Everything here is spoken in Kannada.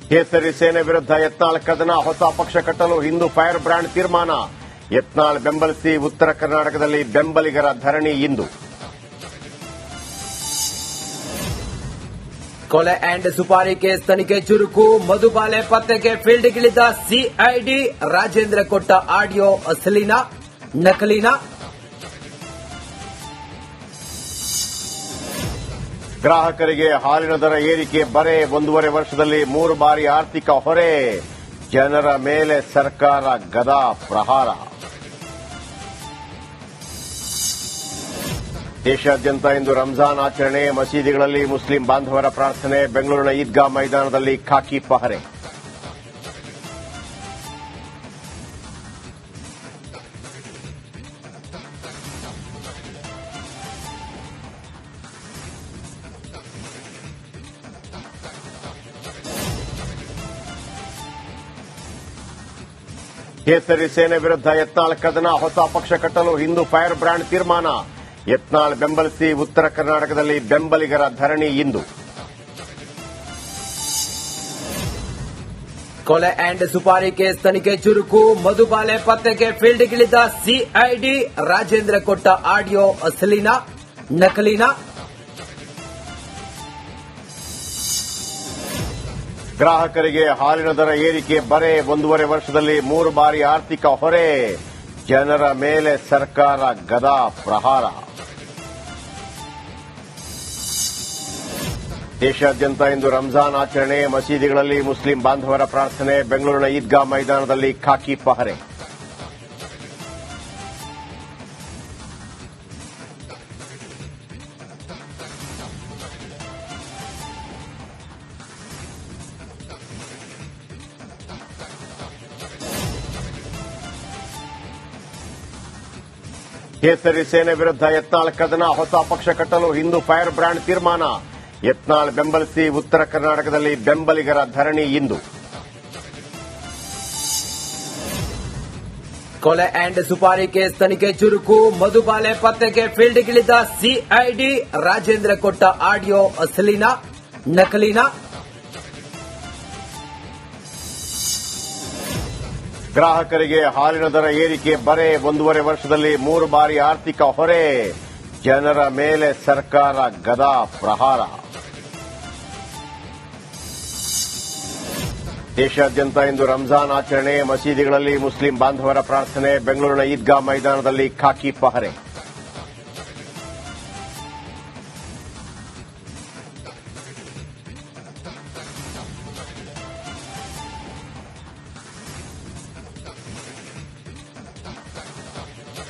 ಕೇಸರಿ ಸೇನೆ ವಿರುದ್ಧ ಯತ್ನಾಳ್ ಕದನ, ಹೊಸ ಪಕ್ಷ ಕಟ್ಟಲು ಹಿಂದೂ ಫೈರ್ ಬ್ರ್ಯಾಂಡ್ ತೀರ್ಮಾನ. ಯತ್ನಾಳ್ ಬೆಂಬಲಿಸಿ ಉತ್ತರ ಕರ್ನಾಟಕದಲ್ಲಿ ಬೆಂಬಲಿಗರ ಧರಣಿ ಇಂದು. ಕೊಲೆ ಅಂಡ್ ಸುಪಾರಿ ಕೇಸ್ ತನಿಖೆ ಚುರುಕು, ಮಧುಬಾಲೆ ಪತ್ತೆಗೆ ಫೀಲ್ಡ್ಗಿಳಿದ ಸಿಐಡಿ. ರಾಜೇಂದ್ರ ಕೊಟ್ಟ ಆಡಿಯೋ ಅಸಲಿನಾ ನಕಲಿನಾ? ಗ್ರಾಹಕರಿಗೆ ಹಾಲಿನ ದರ ಏರಿಕೆ ಬರೆ, 1.5 ವರ್ಷದಲ್ಲಿ 3 ಬಾರಿ ಆರ್ಥಿಕ ಹೊರೆ. ಜನರ ಮೇಲೆ ಸರ್ಕಾರ ಗದಾ ಪ್ರಹಾರ. ದೇಶಾದ್ಯಂತ ಇಂದು ರಂಜಾನ್ ಆಚರಣೆ, ಮಸೀದಿಗಳಲ್ಲಿ ಮುಸ್ಲಿಂ ಬಾಂಧವರ ಪ್ರಾರ್ಥನೆ. ಬೆಂಗಳೂರಿನ ಈದ್ಗಾ ಮೈದಾನದಲ್ಲಿ ಖಾಕಿ ಪಹರೆ. ಕೇಸರಿ ಸೇನೆ ವಿರುದ್ಧ ಯತ್ನಾಳ್ ಕದನ, ಹೊಸ ಪಕ್ಷ ಕಟ್ಟಲು ಹಿಂದೂ ಫೈರ್ ಬ್ರ್ಯಾಂಡ್ ತೀರ್ಮಾನ. ಯತ್ನಾಳ್ ಬೆಂಬಲಿಸಿ ಉತ್ತರ ಕರ್ನಾಟಕದಲ್ಲಿ ಬೆಂಬಲಿಗರ ಧರಣಿ ಇಂದು. ಕೊಲೆ ಅಂಡ್ ಸುಪಾರಿ ಕೇಸ್ ತನಿಖೆ ಚುರುಕು, ಮಧುಬಾಲೆ ಪತ್ತೆಗೆ ಫೀಲ್ಡ್ಗಿಳಿದ ಸಿಐಡಿ. ರಾಜೇಂದ್ರ ಕೊಟ್ಟ ಆಡಿಯೋ ಅಸಲಿನಾ ನಕಲಿನಾ? ಗ್ರಾಹಕರಿಗೆ ಹಾಲಿನ ದರ ಏರಿಕೆ ಬರೆ, 1.5 ವರ್ಷದಲ್ಲಿ 3 ಬಾರಿ ಆರ್ಥಿಕ ಹೊರೆ. ಜನರ ಮೇಲೆ ಸರ್ಕಾರ ಗದಾ ಪ್ರಹಾರ. ದೇಶಾದ್ಯಂತ ಇಂದು ರಂಜಾನ್ ಆಚರಣೆ, ಮಸೀದಿಗಳಲ್ಲಿ ಮುಸ್ಲಿಂ ಬಾಂಧವರ ಪ್ರಾರ್ಥನೆ. ಬೆಂಗಳೂರಿನ ಈದ್ಗಾ ಮೈದಾನದಲ್ಲಿ ಖಾಕಿ ಪಹರೆ. ಕೇಸರಿ ಸೇನೆ ವಿರುದ್ಧ ಯತ್ನಾಳ್ ಕದನ, ಹೊಸ ಪಕ್ಷ ಕಟ್ಟಲು ಹಿಂದೂ ಫೈರ್ ಬ್ರ್ಯಾಂಡ್ ತೀರ್ಮಾನ. ಯತ್ನಾಳ್ ಬೆಂಬಲಿಸಿ ಉತ್ತರ ಕರ್ನಾಟಕದಲ್ಲಿ ಬೆಂಬಲಿಗರ ಧರಣಿ ಇಂದು. ಕೊಲೆ ಅಂಡ್ ಸುಪಾರಿ ಕೇಸ್ ತನಿಖೆ ಚುರುಕು, ಮಧುಬಾಲೆ ಪತ್ತೆಗೆ ಫೀಲ್ಡ್ಗಿಳಿದ ಸಿಐಡಿ. ರಾಜೇಂದ್ರ ಕೊಟ್ಟ ಆಡಿಯೋ ಅಸಲಿನಾ ನಕಲಿನಾ? ಗ್ರಾಹಕರಿಗೆ ಹಾಲಿನ ದರ ಏರಿಕೆ ಬರೆ, 1.5 ವರ್ಷದಲ್ಲಿ 3 ಬಾರಿ ಆರ್ಥಿಕ ಹೊರೆ. ಜನರ ಮೇಲೆ ಸರ್ಕಾರ ಗದಾ ಪ್ರಹಾರ. ದೇಶಾದ್ಯಂತ ಇಂದು ರಂಜಾನ್ ಆಚರಣೆ, ಮಸೀದಿಗಳಲ್ಲಿ ಮುಸ್ಲಿಂ ಬಾಂಧವರ ಪ್ರಾರ್ಥನೆ. ಬೆಂಗಳೂರಿನ ಈದ್ಗಾ ಮೈದಾನದಲ್ಲಿ ಖಾಕಿ ಪಹರೆ.